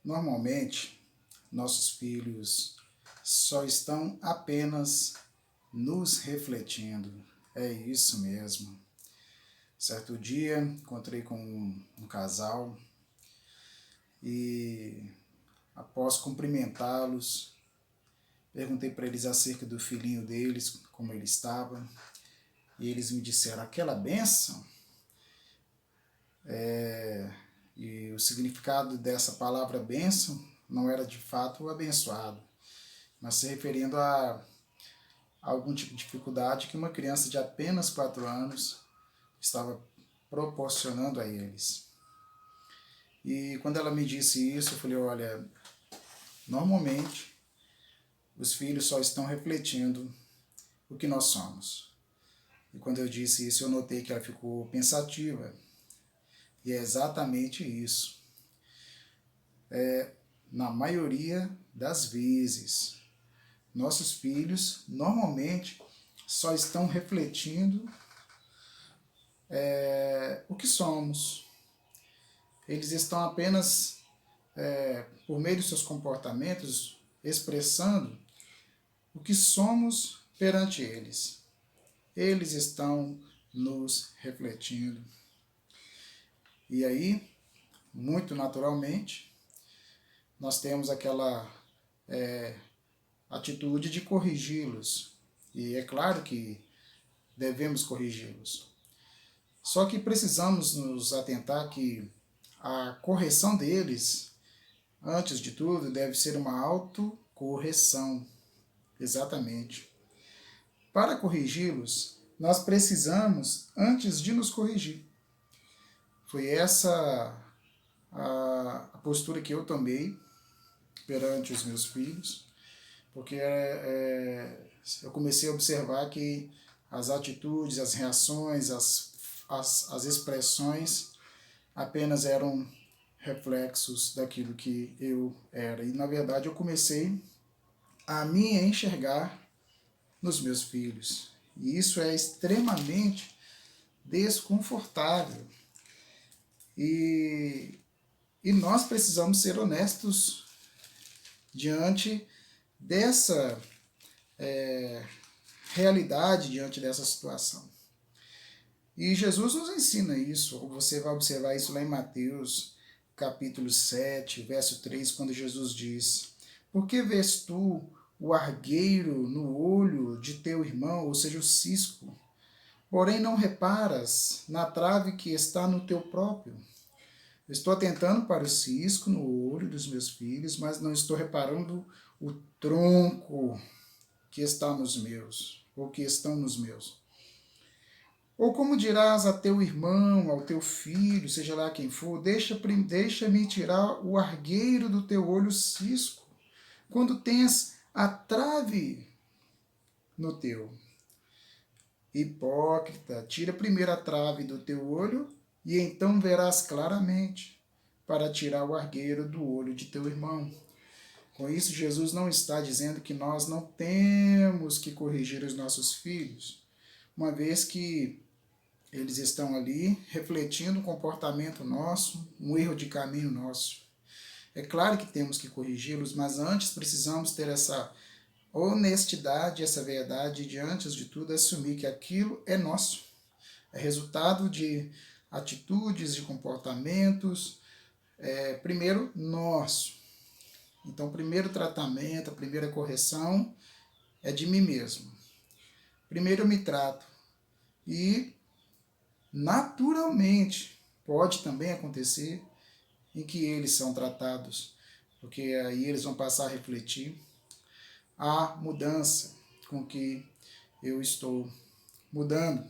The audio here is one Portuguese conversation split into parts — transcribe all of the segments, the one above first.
Normalmente, nossos filhos só estão apenas nos refletindo. É isso mesmo. Certo dia, encontrei com um casal e, após cumprimentá-los, perguntei para eles acerca do filhinho deles, como ele estava, e eles me disseram: aquela bênção. E o significado dessa palavra bênção não era de fato o abençoado, mas se referindo a algum tipo de dificuldade que uma criança de apenas 4 anos estava proporcionando a eles. E quando ela me disse isso, eu falei: olha, normalmente os filhos só estão refletindo o que nós somos. E quando eu disse isso, eu notei que ela ficou pensativa. E é exatamente isso. Na maioria das vezes, nossos filhos normalmente só estão refletindo o que somos. Eles estão apenas, por meio de seus comportamentos, expressando o que somos perante eles. Eles estão nos refletindo. E aí, muito naturalmente, nós temos aquela atitude de corrigi-los. E é claro que devemos corrigi-los. Só que precisamos nos atentar que a correção deles, antes de tudo, deve ser uma autocorreção. Exatamente. Para corrigi-los, nós precisamos antes de nos corrigir. Foi essa a postura que eu tomei perante os meus filhos, porque eu comecei a observar que as atitudes, as reações, as expressões apenas eram reflexos daquilo que eu era. E, na verdade, eu comecei a me enxergar nos meus filhos. E isso é extremamente desconfortável. E nós precisamos ser honestos diante dessa realidade, diante dessa situação. E Jesus nos ensina isso. Você vai observar isso lá em Mateus, capítulo 7, verso 3, quando Jesus diz: por que vês tu o argueiro no olho de teu irmão, ou seja, o cisco, porém não reparas na trave que está no teu próprio? Eu estou atentando para o cisco no olho dos meus filhos, mas não estou reparando o tronco que está nos meus, ou que estão nos meus. Ou como dirás a teu irmão, ao teu filho, seja lá quem for, deixa-me tirar o argueiro do teu olho cisco, quando tens a trave no teu. Hipócrita, tira primeiro a trave do teu olho, e então verás claramente para tirar o argueiro do olho de teu irmão. Com isso, Jesus não está dizendo que nós não temos que corrigir os nossos filhos, uma vez que eles estão ali refletindo um comportamento nosso, um erro de caminho nosso. É claro que temos que corrigi-los, mas antes precisamos ter essa honestidade, essa verdade, de antes de tudo assumir que aquilo é nosso. É resultado de atitudes, de comportamentos, primeiro nosso. Então, o primeiro tratamento, a primeira correção é de mim mesmo. Primeiro eu me trato. E, naturalmente, pode também acontecer em que eles são tratados, porque aí eles vão passar a refletir a mudança com que eu estou mudando.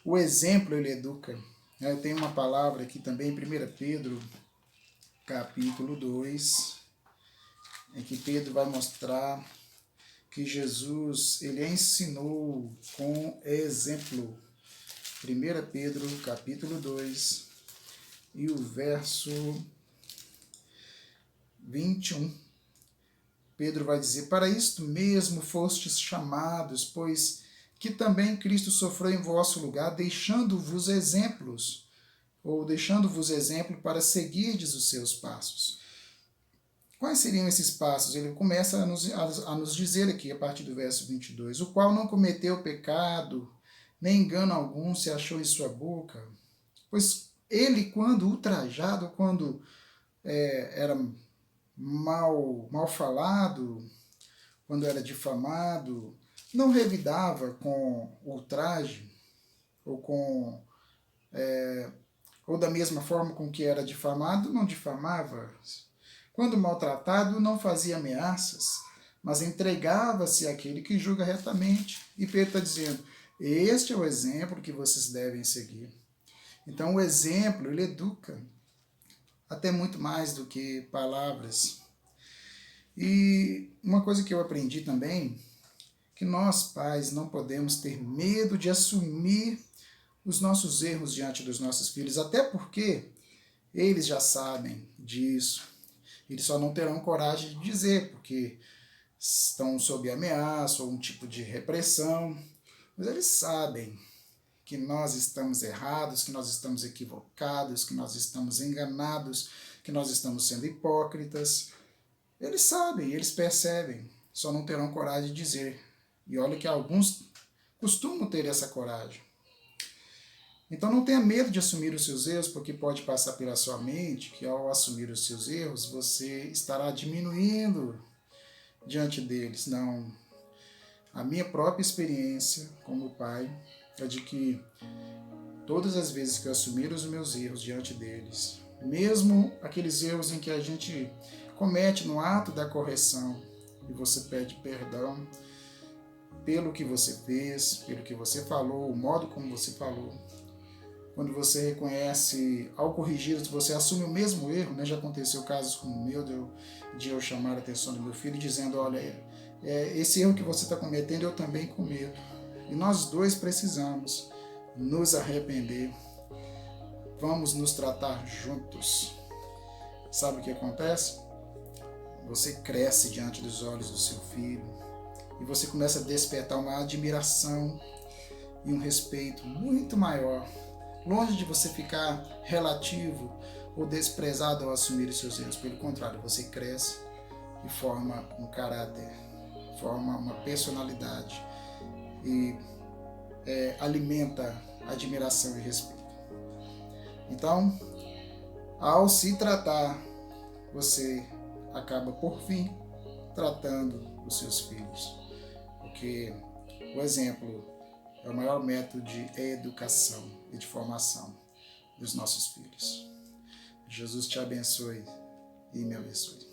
O exemplo, ele educa. Eu tenho uma palavra aqui também, 1 Pedro, capítulo 2, em que Pedro vai mostrar que Jesus, ele ensinou com exemplo. 1 Pedro, capítulo 2, e o verso 21. Pedro vai dizer: para isto mesmo fostes chamados, pois que também Cristo sofreu em vosso lugar, deixando-vos exemplos, ou deixando-vos exemplo para seguirdes os seus passos. Quais seriam esses passos? Ele começa a nos dizer aqui, a partir do verso 22, o qual não cometeu pecado, nem engano algum se achou em sua boca, pois ele, quando ultrajado, quando era mal falado, quando era difamado, não revidava com ultraje, ou com ou da mesma forma com que era difamado, não difamava. Quando maltratado, não fazia ameaças, mas entregava-se àquele que julga retamente. E Pedro está dizendo: este é o exemplo que vocês devem seguir. Então, o exemplo, ele educa até muito mais do que palavras. E uma coisa que eu aprendi também, que nós, pais, não podemos ter medo de assumir os nossos erros diante dos nossos filhos, até porque eles já sabem disso. Eles só não terão coragem de dizer, porque estão sob ameaça ou um tipo de repressão. Mas eles sabem que nós estamos errados, que nós estamos equivocados, que nós estamos enganados, que nós estamos sendo hipócritas. Eles sabem, eles percebem, só não terão coragem de dizer. E olha que alguns costumam ter essa coragem. Então não tenha medo de assumir os seus erros, porque pode passar pela sua mente que ao assumir os seus erros, você estará diminuindo diante deles. Não. A minha própria experiência como pai é de que todas as vezes que eu assumir os meus erros diante deles, mesmo aqueles erros em que a gente comete no ato da correção, e você pede perdão pelo que você fez, pelo que você falou, o modo como você falou, quando você reconhece, ao corrigir, você assume o mesmo erro, né? Já aconteceu casos como o meu, de eu chamar a atenção do meu filho, dizendo: olha, esse erro que você está cometendo eu também cometo. E nós dois precisamos nos arrepender. Vamos nos tratar juntos. Sabe o que acontece? Você cresce diante dos olhos do seu filho e você começa a despertar uma admiração e um respeito muito maior, longe de você ficar relativo ou desprezado ao assumir os seus erros. Pelo contrário, você cresce e forma um caráter, forma uma personalidade e alimenta admiração e respeito. Então, ao se tratar, você acaba, por fim, tratando os seus filhos. Porque o exemplo é o maior método de educação e de formação dos nossos filhos. Jesus te abençoe e me abençoe.